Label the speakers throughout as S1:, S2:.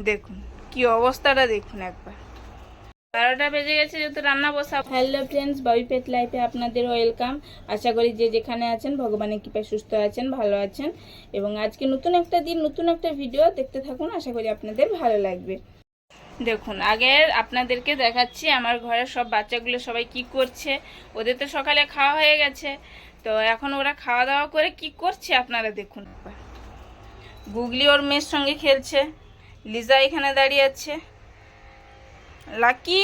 S1: দেখুন কি অবস্থাটা, দেখুন একবার। 12টা বেজে গেছে, যেহেতু রান্না বসা। হ্যালো ফ্রেন্ডস, ববি পেট লাইফে আপনাদের ওয়েলকাম। আশা করি যে যেখানে আছেন ভগবানের কৃপায় সুস্থ আছেন, ভালো আছেন। এবং আজকে নতুন একটা দিন, নতুন একটা ভিডিও দেখতে থাকুন, আশা করি আপনাদের ভালো লাগবে। দেখুন, আগে আপনাদেরকে দেখাচ্ছি আমার ঘরের সব বাচ্চাগুলো সবাই কি করছে। ওদের তো সকালে খাওয়া হয়ে গেছে, তো এখন ওরা খাওয়া দাওয়া করে কি করছে আপনারা দেখুন। গুগলি ওর মেয়ের সঙ্গে খেলছে, লিজা এখানে দাঁড়িয়ে আছে, লাকি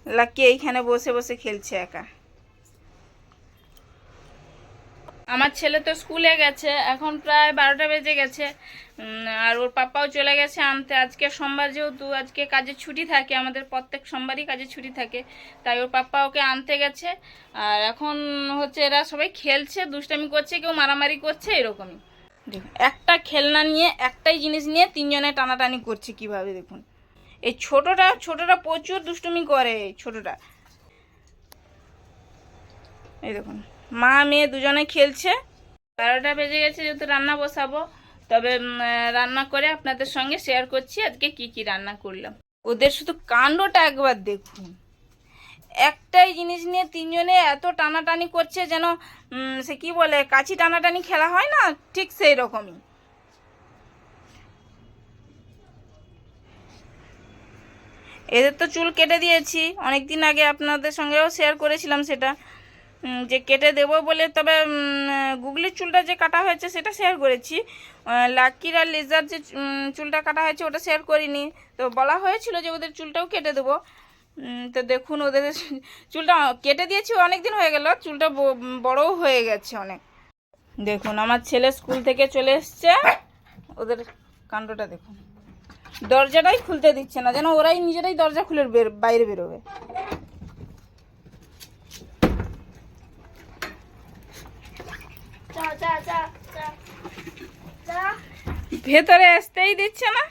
S1: লাকি এইখানে বসে বসে খেলছে একা। আমার ছেলে তো স্কুলে গেছে, এখন প্রায় 12টা বেজে গেছে। আর ওর পাপাও চলে গেছে আনতে। আজকে সোমবার, যেহেতু আজকে কাজের ছুটি থাকে, আমাদের প্রত্যেক সোমবারই কাজের ছুটি থাকে, তাই ওর পাপা ওকে আনতে গেছে। আর এখন হচ্ছে এরা সবাই খেলছে, দুষ্টামি করছে, কেউ মারামারি করছে, এরকমই। দেখুন, একটা খেলনা নিয়ে, একটাই জিনিস নিয়ে তিনজনে টানাটানি করছে কিভাবে, দেখুন। এই ছোটটা প্রচুর দুষ্টুমি করে, এই ছোটটা। এই দেখুন, মা মেয়ে দুজনে খেলছে। 12টা বেজে গেছে, যেহেতু রান্না বসাবো। তবে রান্না করে আপনাদের সঙ্গে শেয়ার করছি আজকে কি কি রান্না করলাম। ওদের শুধু কাণ্ডটা একবার দেখুন। একটাই জিনিস নিয়ে তিনজনে এত টানাটানি করছে, যেন সে কি বলে, কাছি টানাটানি খেলা হয় না, ঠিক সেই রকমই। এদের তো চুল কেটে দিয়েছি অনেক দিন আগে, আপনাদের সঙ্গেও শেয়ার করেছিলাম সেটা, যে কেটে দেব বলে। তবে গুগলির চুলটা যে কাটা হয়েছে সেটা শেয়ার করেছি। লাকির আর লিজার যে চুলটা কাটা হয়েছে ওটা শেয়ার করিনি। তো বলা হয়েছিল যে ওদের চুলটাও কেটে দেবো। তো দেখুন, ওদের চুলটা কেটে দিয়েছি, অনেক দিন হয়ে গেল, চুলটা বড়ও হয়ে গেছে অনেক। দেখুন, আমার ছেলে স্কুল থেকে চলে এসছে, ওদের কাণ্ডটা দেখুন। দরজাটাই খুলতে দিচ্ছে না, যেন ওরাই নিজেরাই দরজা খুলে বাইরে বেরোবে। ভেতরে আসতেই দিচ্ছে না।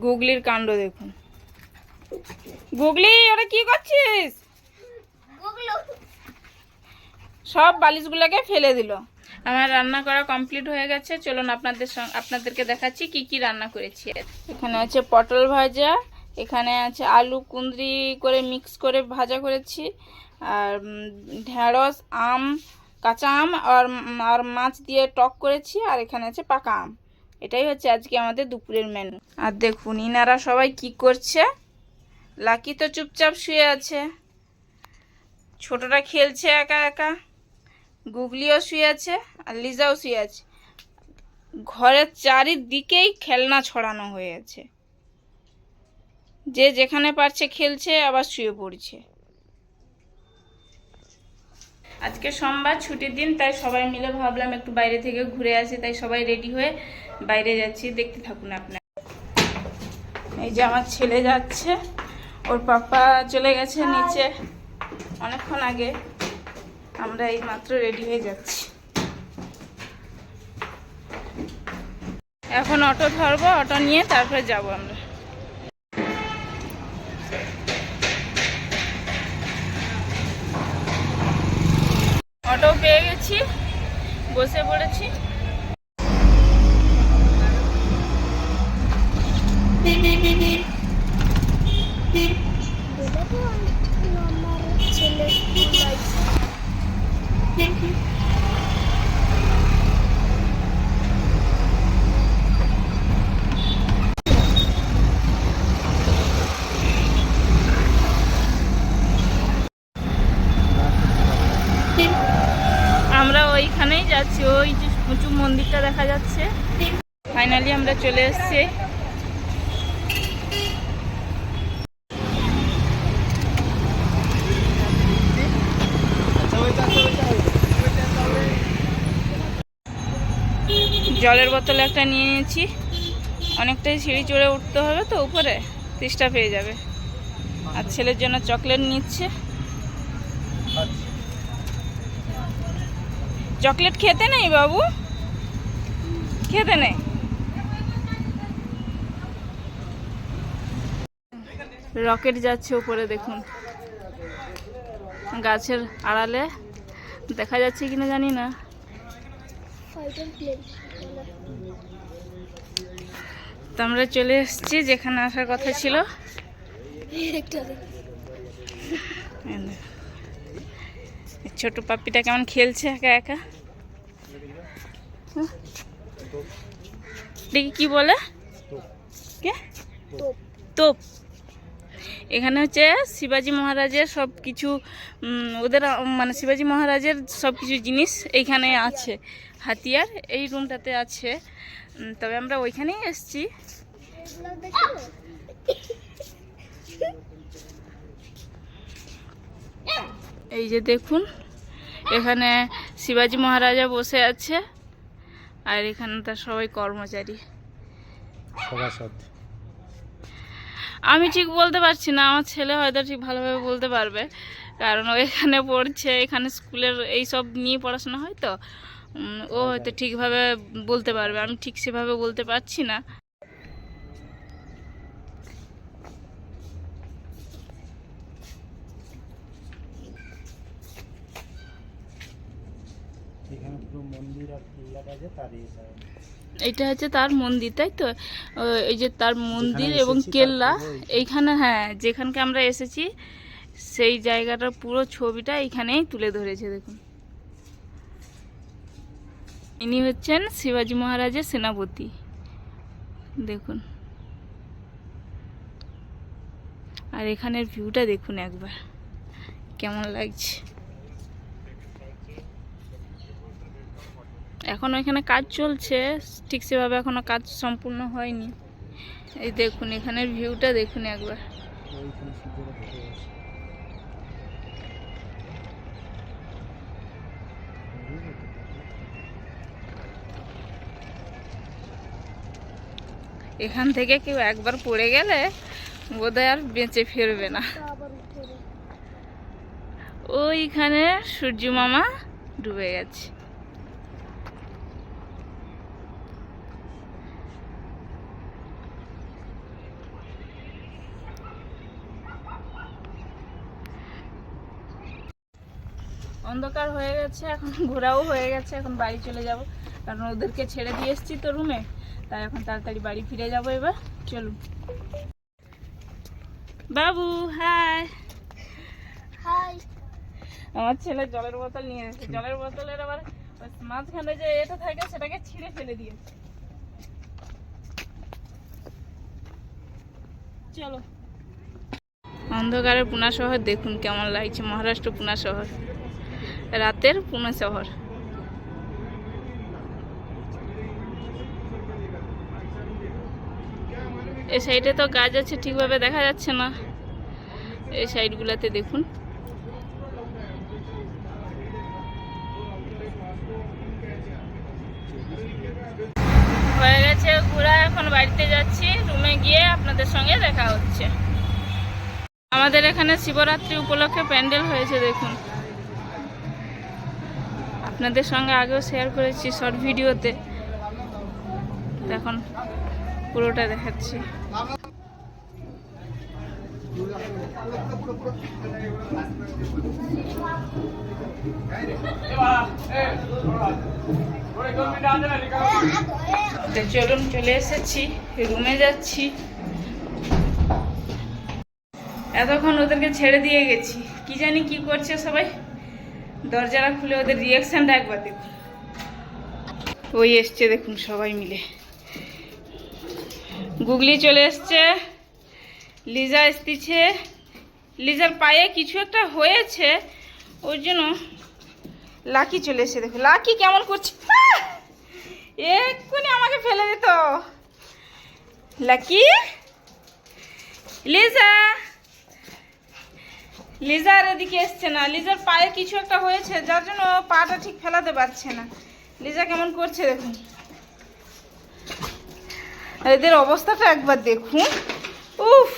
S1: গুগলির কাণ্ড দেখুন। গুগলি, ওরা কি করছিস? সব বালিশগুলোকে ফেলে দিল। আমার রান্না করা কমপ্লিট হয়ে গেছে, চলুন আপনাদেরকে দেখাচ্ছি কি কি রান্না করেছি। এখানে আছে পটল ভাজা, এখানে আছে আলু কুঁদরি করে মিক্স করে ভাজা করেছি, আর ঢেঁড়স, আম, কাঁচা আম আর মাছ দিয়ে টক করেছি, আর এখানে আছে পাকা আম। এটাই হচ্ছে আজকে আমাদের দুপুরের মেনু। আর দেখুন ইনারা সবাই কি করছে। লাকি তো চুপচাপ শুয়ে আছে, ছোটটা খেলছে একা একা, গুগলিও শুয়ে আছে, আর লিজাও শুয়ে আছে। ঘরের চারিদিকেই খেলনা ছড়ানো হয়ে আছে, যে যেখানে পারছে খেলছে, আবার শুয়ে পড়ছে। আজকে সোমবার, ছুটির দিন, তাই সবাই মিলে ভাবলাম একটু বাইরে থেকে ঘুরে আসি, তাই সবাই রেডি হয়ে বাইরে যাচ্ছি, দেখতে থাকুন আপনার। এই যে আমার ছেলে যাচ্ছে, ওর পাপা চলে গেছে নিচে অনেকক্ষণ আগে, আমরা এই মাত্র রেডি হয়ে যাচ্ছি। এখন অটো ধরবো, অটো নিয়ে তারপরে যাব আমরা। অটো পেয়ে গেছি, বসে পড়েছি। আমরা ওইখানেই যাচ্ছি, ওই যে উঁচু মন্দিরটা দেখা যাচ্ছে। ফাইনালি আমরা চলে এসেছি। জলের বোতল একটা নিয়ে নিয়েছি, অনেকটাই সিঁড়ি চড়ে উঠতে হবে তো উপরে, 30টা পেয়ে যাবে। আর ছেলের জন্য চকলেট নিচ্ছে। চকলেট খেতে নেই বাবু, খেতে নেই। রকেট যাচ্ছে উপরে দেখুন, গাছের আড়ালে দেখা যাচ্ছে কিনা জানি না। তো আমরা চলে এসেছি যেখানে আসার কথা ছিল। ছোট পাপ্পিটা কেমন খেলছে একা একা। দেখি কি বলে, কে তোপ। এখানে হচ্ছে শিবাজি মহারাজের সব কিছু, ওদের মানে শিবাজি মহারাজের সব কিছু জিনিস এইখানে আছে, হাতিয়ার এই রুমটাতে আছে। তবে আমরা ওইখানেই এসেছি। এই যে দেখুন, এখানে শিবাজি মহারাজা বসে আছে, আর এখানে তার সবাই কর্মচারী। আমি ঠিক বলতে পারছি না, আমার ছেলে হয়তো ঠিক ভালোভাবে বলতে পারবে, কারণ ও এখানে পড়ছে, এখানে স্কুলের এই সব নিয়ে পড়াশোনা হয় তো, ও হয়তো ঠিকভাবে বলতে পারবে, আমি ঠিক সেভাবে বলতে পারছি না। এটা হচ্ছে তার মন্দির, তাই তো? এই যে তার মন্দির এবং কেল্লা এইখানে, হ্যাঁ যেখানকে আমরা এসেছি সেই জায়গাটার পুরো ছবিটা এইখানেই তুলে ধরেছে। দেখুন, ইনি হচ্ছেন শিবাজি মহারাজের সেনাপতি। দেখুন, আর এখানের ভিউটা দেখুন একবার কেমন লাগছে। এখনো এখানে কাজ চলছে, ঠিক সেভাবে এখনো কাজ সম্পূর্ণ হয়নি। এই দেখুন এখানের ভিউটা দেখুন একবার। এখান থেকে কেউ একবার পড়ে গেলে বোধহয় আর বেঁচে ফিরবে না। ওইখানে সূর্য মামা ডুবে গেছে। অন্ধকার হয়ে গেছে, এখন ঘোরাও হয়ে গেছে, এখন বাড়ি চলে যাব, কারণ ওদেরকে ছেড়ে দিয়ে এসেছি তো রুমে, তাই এখন তাড়াতাড়ি বাড়ি ফিরে যাব। এবার চলুন। বাবু হাই। হাই। আমার ছেলে জলের বোতল নিয়ে এসেছে, জলের বোতলের আবার মাঝখানে যে এটা থাকে সেটাকে ছিঁড়ে ফেলে দিয়েছে। চলো। অন্ধকারের পুনা শহর দেখুন কেমন লাগছে, মহারাষ্ট্র পুনা শহর, রাতের পুনে শহর। এই সাইডে তো গাছ আছে, ঠিকভাবে দেখা যাচ্ছে না, এই সাইডগুলোতে দেখুন। হয়ে গেছে ঘোরা, এখন বাড়িতে যাচ্ছি, রুমে গিয়ে আপনাদের সঙ্গে দেখা হচ্ছে। আমাদের এখানে শিবরাত্রি উপলক্ষে প্যান্ডেল হয়েছে দেখুন, আপনাদের সঙ্গে আগেও শেয়ার করেছি শর্ট ভিডিওতে, এখন পুরোটা দেখাচ্ছি। চলুন, চলে এসেছি, রুমে যাচ্ছি। এতক্ষণ ওদেরকে ছেড়ে দিয়ে গেছি, কি জানি কি করছে সবাই, দরজাটা খুলে ওদের রিয়াকশনটা একবার দেখুন। ওই এসছে দেখুন সবাই মিলে, গুগলি চলে এসছে, লিজা এসতেছে, লিজার পায়ে কিছু একটা হয়েছে ওর জন্য। লাকি চলে এসে দেখো, লাকি কেমন করছে, এক্ষুনি আমাকে ফেলে দিত। লাকি, লিজা, লিজার এদিকে এসছে না, লিজার পায়ে কিছু একটা হয়েছে যার জন্য পাটা ঠিক ফেলাতে পারছে না। লিজা কেমন করছে দেখুন, এদের অবস্থাটা একবার দেখুন। উফ,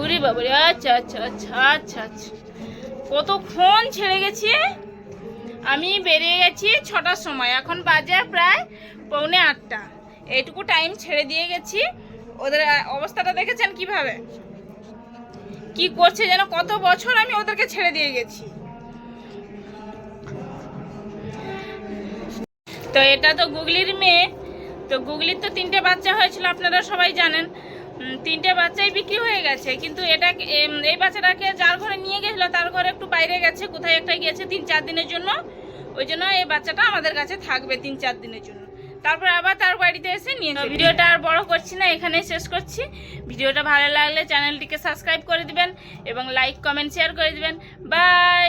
S1: উরি বাবারে, আচ্ছা আচ্ছা আচ্ছা আচ্ছা আচ্ছা, কতক্ষণ ছেড়ে গেছি, আমি বেরিয়ে গেছি 6টার সময়, এখন বাজে প্রায় 7:45। এইটুকু টাইম ছেড়ে দিয়ে গেছি। ওদের অবস্থাটা দেখেছেন কিভাবে কি করছে, যেন কত বছর আমি ওদেরকে ছেড়ে দিয়ে গেছি। তো এটা তো গুগলির মেয়ে। তো গুগলির তো 3টে বাচ্চা হয়েছিল, আপনারা সবাই জানেন। 3টে বাচ্চাই বিক্রি হয়ে গেছে, কিন্তু এটা এই বাচ্চাটাকে যার ঘরে নিয়ে গেছিলো তার ঘরে একটু বাইরে গেছে, কোথায় একটা গিয়েছে 3-4 দিনের জন্য। ওই জন্য এই বাচ্চাটা আমাদের কাছে থাকবে 3-4 দিনের জন্য, তারপর আবার তার বাড়িতে এসে নিয়ে যাবে। ভিডিওটা আর বড় করছি না, এখানেই শেষ করছি। ভিডিওটা ভালো লাগলে চ্যানেলটিকে সাবস্ক্রাইব করে দিবেন এবং লাইক কমেন্ট শেয়ার করে দিবেন। বাই।